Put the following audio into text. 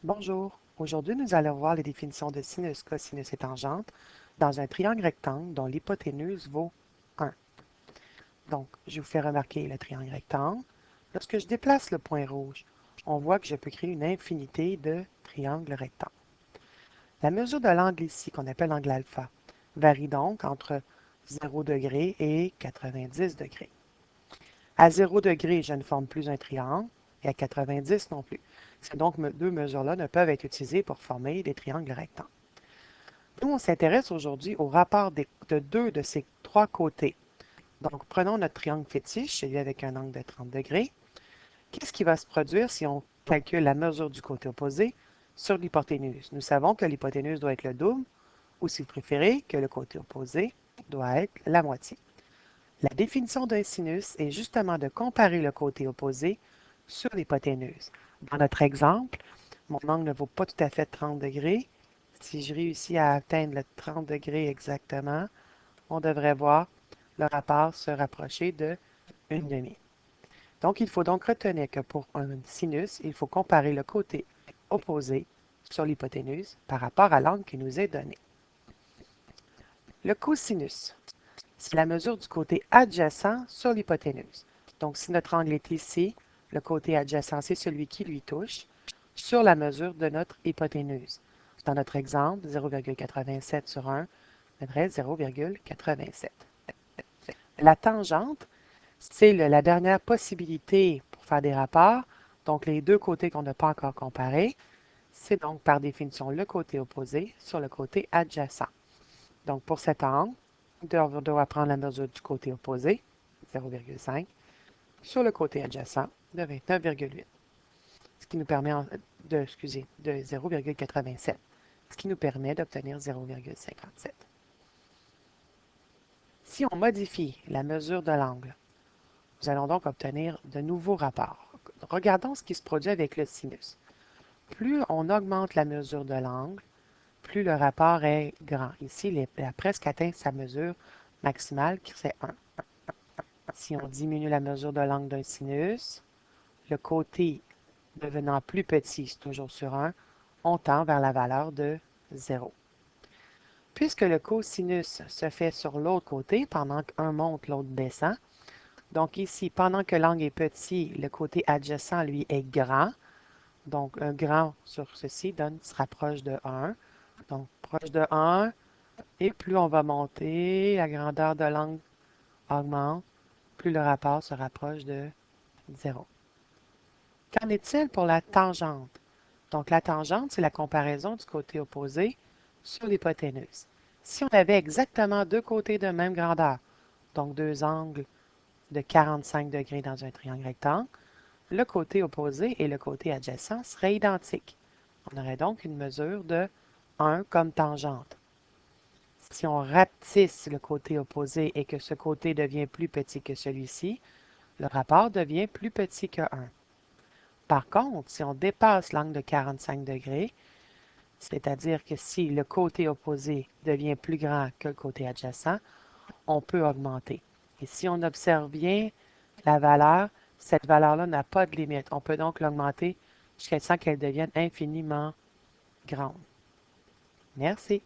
Bonjour, aujourd'hui nous allons voir les définitions de sinus, cosinus et tangente dans un triangle rectangle dont l'hypoténuse vaut 1. Donc, je vous fais remarquer le triangle rectangle. Lorsque je déplace le point rouge, on voit que je peux créer une infinité de triangles rectangles. La mesure de l'angle ici, qu'on appelle l'angle alpha, varie donc entre 0 degré et 90 degrés. À 0 degré, je ne forme plus un triangle, et à 90 non plus. Ces deux mesures-là ne peuvent être utilisées pour former des triangles rectangles. Nous, on s'intéresse aujourd'hui au rapport de deux de ces trois côtés. Donc, prenons notre triangle fétiche, celui avec un angle de 30 degrés. Qu'est-ce qui va se produire si on calcule la mesure du côté opposé sur l'hypoténuse? Nous savons que l'hypoténuse doit être le double, ou si vous préférez, que le côté opposé doit être la moitié. La définition d'un sinus est justement de comparer le côté opposé sur l'hypoténuse. Dans notre exemple, mon angle ne vaut pas tout à fait 30 degrés. Si je réussis à atteindre le 30 degrés exactement, on devrait voir le rapport se rapprocher de 1/2. Donc, il faut donc retenir que pour un sinus, il faut comparer le côté opposé sur l'hypoténuse par rapport à l'angle qui nous est donné. Le cosinus, c'est la mesure du côté adjacent sur l'hypoténuse. Donc, si notre angle est ici, le côté adjacent, c'est celui qui lui touche, sur la mesure de notre hypoténuse. Dans notre exemple, 0,87 sur 1 donnerait 0,87. La tangente, c'est la dernière possibilité pour faire des rapports. Donc, les deux côtés qu'on n'a pas encore comparés, c'est donc par définition le côté opposé sur le côté adjacent. Donc, pour cet angle, on doit prendre la mesure du côté opposé, 0,5, sur le côté adjacent de 29,8, ce qui nous permet de 0,87, ce qui nous permet d'obtenir 0,57. Si on modifie la mesure de l'angle, nous allons donc obtenir de nouveaux rapports. Regardons ce qui se produit avec le sinus. Plus on augmente la mesure de l'angle, plus le rapport est grand. Ici, il a presque atteint sa mesure maximale, qui c'est 1. Si on diminue la mesure de l'angle d'un sinus, le côté devenant plus petit, c'est toujours sur 1, on tend vers la valeur de 0. Puisque le cosinus se fait sur l'autre côté, pendant qu'un monte, l'autre descend, donc ici, pendant que l'angle est petit, le côté adjacent, lui, est grand. Donc, un grand sur ceci se rapproche de 1. Donc, proche de 1, et plus on va monter, la grandeur de l'angle augmente, plus le rapport se rapproche de 0. Qu'en est-il pour la tangente? Donc, la tangente, c'est la comparaison du côté opposé sur l'hypoténuse. Si on avait exactement deux côtés de même grandeur, donc deux angles de 45 degrés dans un triangle rectangle, le côté opposé et le côté adjacent seraient identiques. On aurait donc une mesure de 1 comme tangente. Si on rapetisse le côté opposé et que ce côté devient plus petit que celui-ci, le rapport devient plus petit que 1. Par contre, si on dépasse l'angle de 45 degrés, c'est-à-dire que si le côté opposé devient plus grand que le côté adjacent, on peut augmenter. Et si on observe bien la valeur, cette valeur-là n'a pas de limite. On peut donc l'augmenter jusqu'à temps qu'elle devienne infiniment grande. Merci.